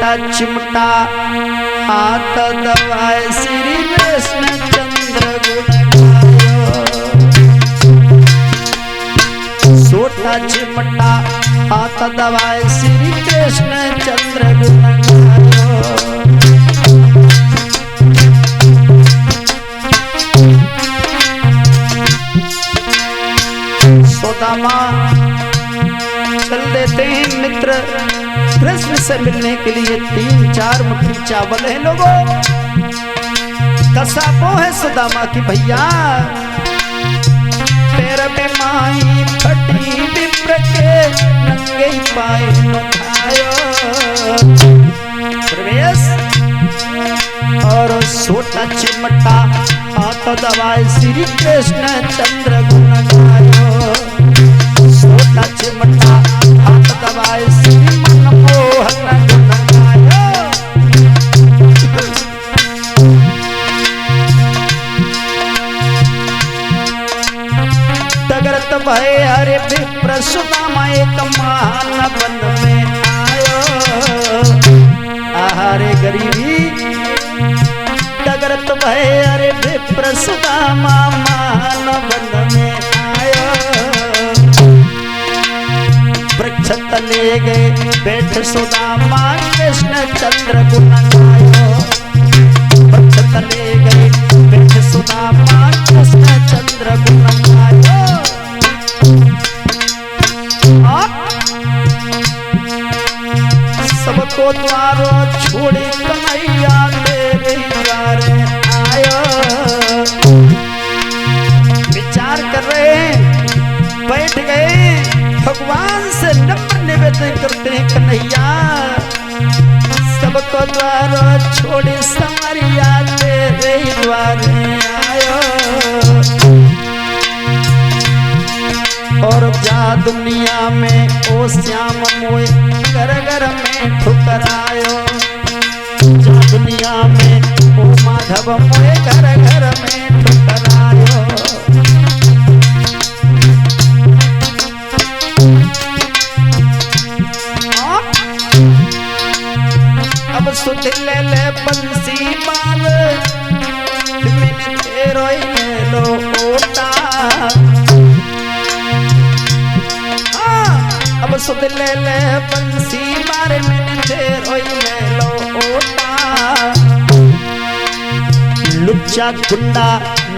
छोटा चिमटा हाथ दबाए श्री कृष्ण चंद्र गुण गायो। छोटा चिमटा हाथ दबाए श्री कृष्ण चंद्र गुण गायो। सुदामा चल देते हैं मित्र कृष्ण से मिलने के लिए। 3-4 मुट्ठी चावल है लोगों। दशा वो है सुदामा की भैया पैर में माई फटी विप्र के नंगे पाए नुभायो। प्रवेश और छोटा चिमटा हाथ दबाए श्री कृष्ण चंद्र गुण गायो। छोटा चिमटा हाथ दबाए श्री मनमोहन गुण गायो। तगरत भय हरे विप्र सुदामा एक महान वन में आयो। आहारे गरीबी तगरत भय हरे विप्र सुदामा महान वन में आयो। वृक्ष तले गए बैठ सुदामा कृष्ण चंद्र गुण गायो। वृक्ष तले गए बैठ सुदामा कृष्ण चंद्र गुण गायो। सबको द्वारो छोड़ी कन्हैया तेरे द्वारे आयो। विचार कर रहे हैं बैठ गए भगवान से नम्र निवेदन करते हैं कन्हैया सबको द्वारो छोड़ी समरिया तेरे द्वारे आयो। और जा दुनिया में ओ श्याम मोए घर घर में ठुकरायो। जा दुनिया में ओ माधव मोए घर घर में ठुकरायो। अब सुध ले ले बंसी बाल मैंने तेरो ले लो ओटा। अब सुध ले ले बंसी मारे मैंने तेरो ले लो ओटा। लुच्चा गुंडा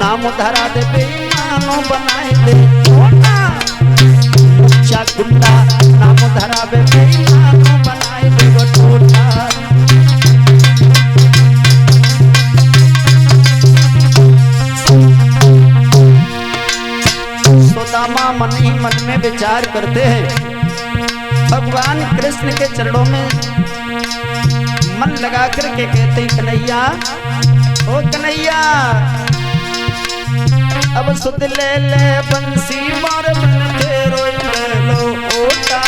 नाम धरा दे बेईमानो बनाए दे ओटा। लुच्चा गुंडा नाम धरा दे बेईमानो बनाए दे ओटा। सुदामा मन ही मन में विचार करते हैं भगवान कृष्ण के चरणों में मन लगा करके कहते हैं कन्हैया ओ कन्हैया अब सुध ले ले बंसी मार मन तेरो ले लो ओटा।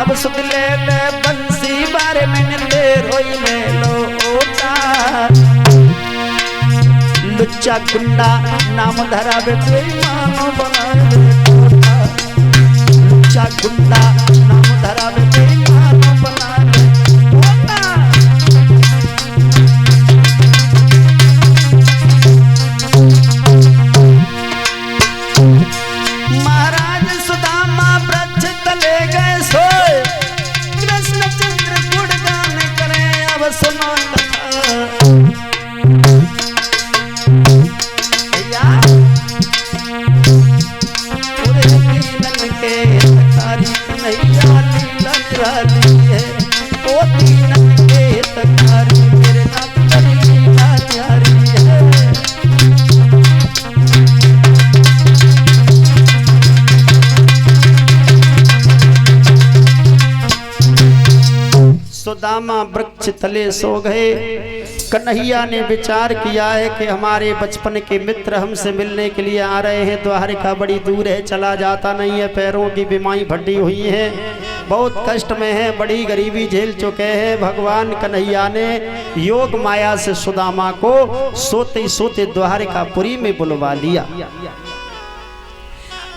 अब सुध ले ले बंसी मारे मन तेरो ले लो ओटा। लुच्चा गुंडा नाम धरा बे बेईमानो बनाए दे ओटा। लुच्चा गुंडा नाम धरा बे बेईमानो बनाए दे ओटा। महाराज सुदामा वृक्ष तले गए सोए कृष्ण चंद्र गुणगान करें। अब सुनो सुदामा वृक्ष तले सो गए। कन्हैया ने विचार किया है कि हमारे बचपन के मित्र हमसे मिलने के लिए आ रहे हैं। द्वारिका बड़ी दूर है, चला जाता नहीं है, पैरों की बीमारी फटी हुई है, बहुत कष्ट में है, बड़ी गरीबी झेल चुके हैं। भगवान कन्हैया ने योग माया से सुदामा को सोते सोते द्वारिकापुरी में बुलवा लिया।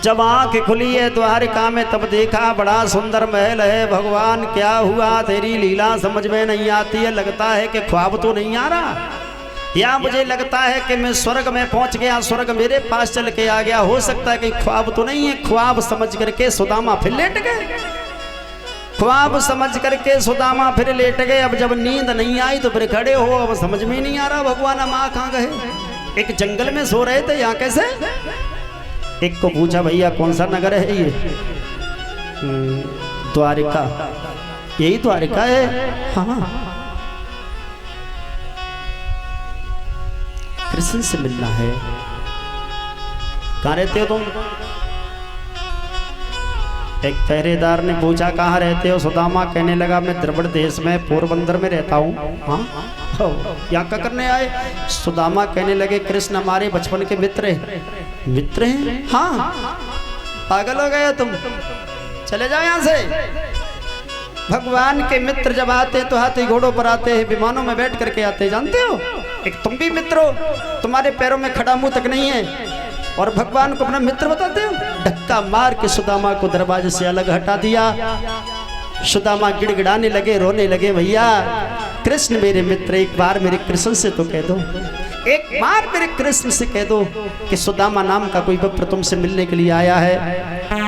जब आंख खुली है द्वारिका में तब देखा बड़ा सुंदर महल है। भगवान क्या हुआ, तेरी लीला समझ में नहीं आती है। लगता है कि ख्वाब तो नहीं आ रहा, या मुझे लगता है कि मैं स्वर्ग में पहुंच गया, स्वर्ग मेरे पास चल के आ गया। हो सकता है कि ख्वाब तो नहीं है। ख्वाब समझ करके सुदामा फिर लेट गए। ख्वाब समझ करके सुदामा फिर लेट गए। अब जब नींद नहीं आई तो फिर खड़े हो। अब समझ में नहीं आ रहा भगवान हम कहाँ गए। एक जंगल में सो रहे थे, यहाँ कैसे। एक को पूछा भैया कौन सा नगर है ये। द्वारिका। यही द्वारिका है। हाँ, कृष्ण से मिलना है। कहाँ रहते हो तुम। एक पहरेदार ने पूछा कहाँ रहते हो। सुदामा कहने लगा मैं द्रविड़ देश में पोरबंदर में रहता हूँ। हाँ, यहाँ क्या करने आए। सुदामा कहने लगे कृष्ण हमारे बचपन के मित्र हैं। मित्र हैं। हाँ, पागल हो गए तुम, चले जाओ यहाँ से। भगवान के मित्र जब आते तो हाथी घोड़ों पर आते हैं, विमानों में बैठ करके आते, जानते हो। एक तुम भी मित्र हो, तुम्हारे पैरों में खड़ा मुंह तक नहीं है और भगवान को अपना मित्र बताते हो। धक्का मार के सुदामा को दरवाजे से अलग हटा दिया। सुदामा गिड़गिड़ाने लगे, रोने लगे। भैया कृष्ण मेरे मित्र, एक बार मेरे कृष्ण से तो कह दो, एक बार मेरे कृष्ण से कह दो कि सुदामा नाम का कोई विप्र तुमसे मिलने के लिए आया है।